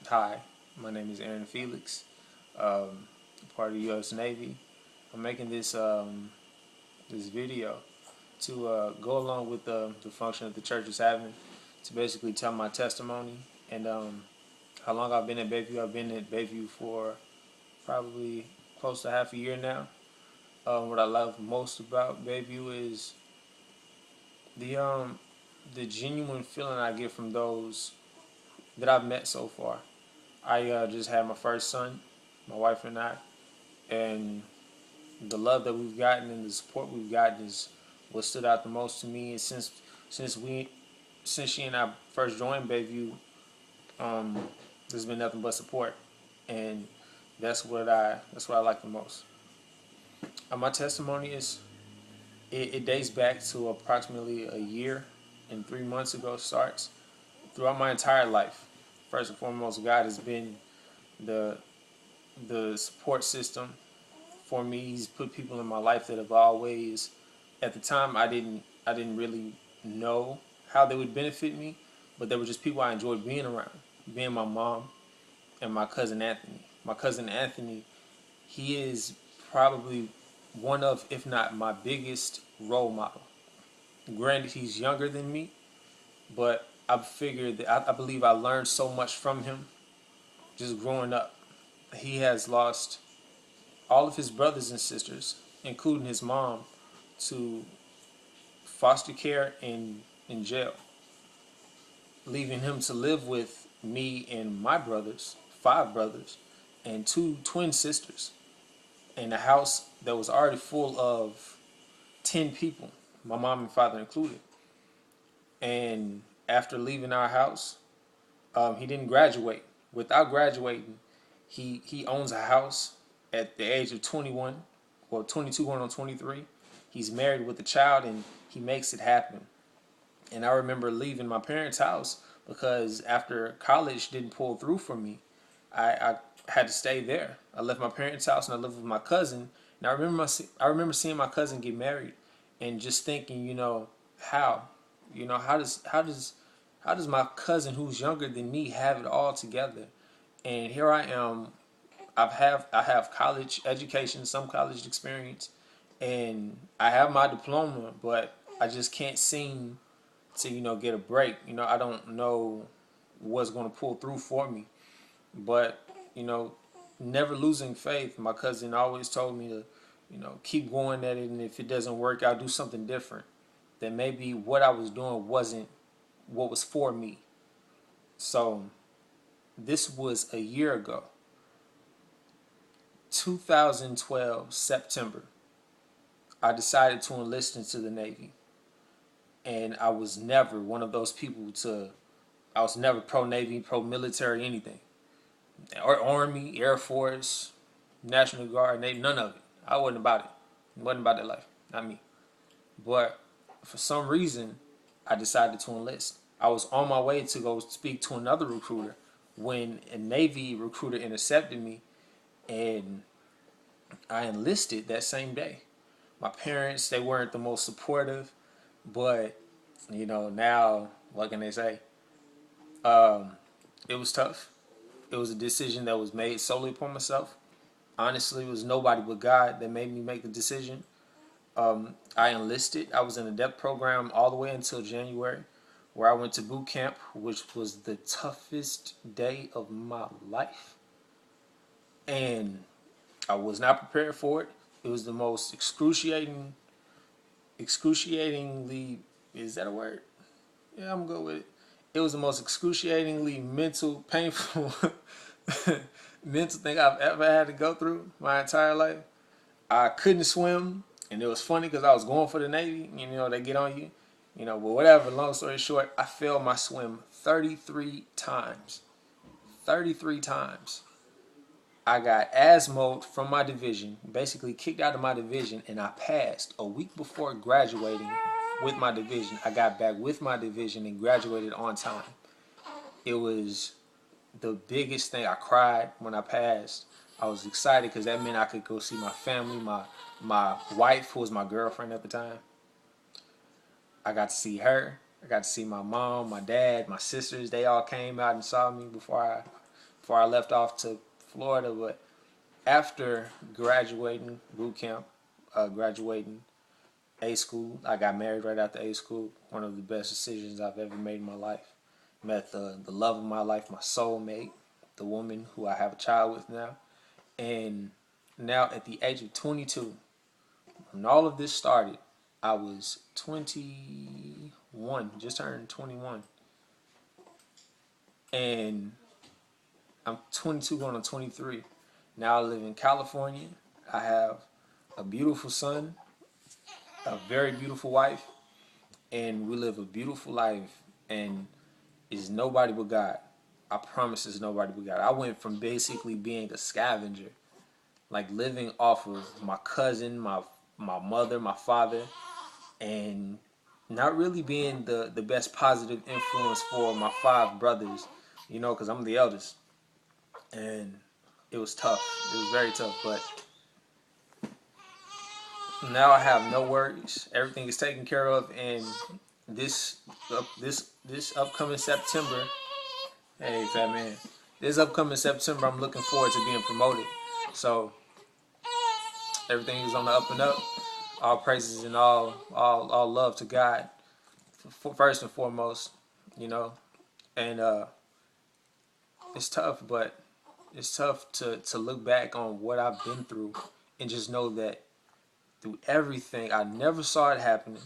Hi, my name is Aaron Felix, um, part of the U.S. Navy. I'm making this video to go along with the function that the church is having to basically tell my testimony and how long I've been at Bayview. I've been at Bayview for probably close to half a year now. What I love most about Bayview is the um, the genuine feeling I get from those that I've met so far. I just had my first son, my wife and I, and the love that we've gotten and the support we've gotten is what stood out the most to me. And since we since she and I first joined Bayview, um, there's been nothing but support, and that's what I like the most. My testimony is it dates back to approximately a year and 3 months ago. Starts throughout my entire life. First and foremost, God has been the the support system for me. He's put people in my life that have always, at the time, I didn't really know how they would benefit me, but they were just people I enjoyed being around. Being my mom and my cousin Anthony. My cousin Anthony, he is probably one of, if not my biggest role model. Granted, he's younger than me, but I figured that I believe I learned so much from him just growing up. He has lost all of his brothers and sisters, including his mom, to foster care and in jail, leaving him to live with me and my brothers, five brothers, and two twin sisters, in a house that was already full of 10 people, my mom and father included. And after leaving our house, he didn't graduate. Without graduating, he owns a house at the age of 21, or 22 going on 23. He's married with a child and he makes it happen. And I remember leaving my parents' house because after college didn't pull through for me, I had to stay there. I left my parents' house and I lived with my cousin. And I remember seeing my cousin get married and just thinking, how, how does my cousin who's younger than me have it all together? And here I am. I have college education, some college experience, and I have my diploma, but I just can't seem to get a break. I don't know what's going to pull through for me, but you know, never losing faith. My cousin always told me to keep going at it, and if it doesn't work, I'll do something different. That maybe what I was doing wasn't what was for me. So this was a year ago, 2012 September. I decided to enlist into the Navy, and I was never one of those people to. I was never pro Navy, pro military, anything, or Army, Air Force, National Guard, Navy, none of it. I wasn't about it. It wasn't about that life, not me. But for some reason, I decided to enlist. I was on my way to go speak to another recruiter when a Navy recruiter intercepted me, and I enlisted that same day. My parents, they weren't the most supportive, but now what can they say? Um, it was tough. It was a decision that was made solely upon myself. Honestly, it was nobody but God that made me make the decision. I enlisted. I was in the depth program all the way until January, where I went to boot camp, which was the toughest day of my life. And I was not prepared for it. It was the most excruciatingly, is that a word? Yeah, I'm good with it. It was the most excruciatingly mental, painful, mental thing I've ever had to go through my entire life. I couldn't swim, and it was funny because I was going for the Navy. They get on you. But whatever. Long story short, I failed my swim 33 times. 33 times. I got asthma from my division, basically kicked out of my division, and I passed a week before graduating with my division. I got back with my division and graduated on time. It was the biggest thing. I cried when I passed. I was excited because that meant I could go see my family, my wife, who was my girlfriend at the time. I got to see her. I got to see my mom, my dad, my sisters. They all came out and saw me before I left off to Florida. But after graduating boot camp, graduating A school, I got married right after A school. One of the best decisions I've ever made in my life. Met the love of my life, my soulmate, the woman who I have a child with now. And now at the age of 22, when all of this started, I was 21, just turned 21. And I'm 22 going on 23. Now I live in California. I have a beautiful son, a very beautiful wife, and we live a beautiful life. And it's nobody but God. I promise it's nobody but God. I went from basically being a scavenger, like living off of my cousin, my mother, my father, and not really being the best positive influence for my 5 brothers, because I'm the eldest. And it was tough. It was very tough, but now I have no worries. Everything is taken care of, and this upcoming September, hey fat man, this upcoming September, I'm looking forward to being promoted. So everything is on the up and up. All praises and all love to God, first and foremost, and it's tough, but it's tough to look back on what I've been through and just know that through everything, I never saw it happening.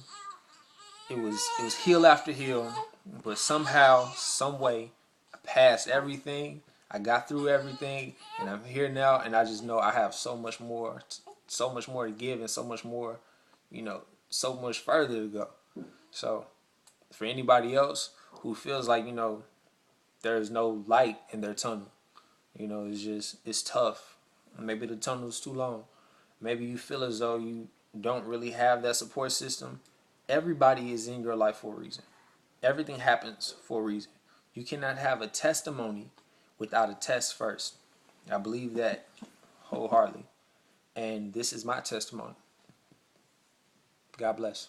It was hill after hill, but somehow, some way, I passed everything. I got through everything, and I'm here now. And I just know I have so much more to give, and so much more, so much further to go. So, for anybody else who feels like there's no light in their tunnel, it's tough. Maybe the tunnel's too long. Maybe you feel as though you don't really have that support system. Everybody is in your life for a reason. Everything happens for a reason. You cannot have a testimony without a test first. I believe that wholeheartedly. And this is my testimony. God bless.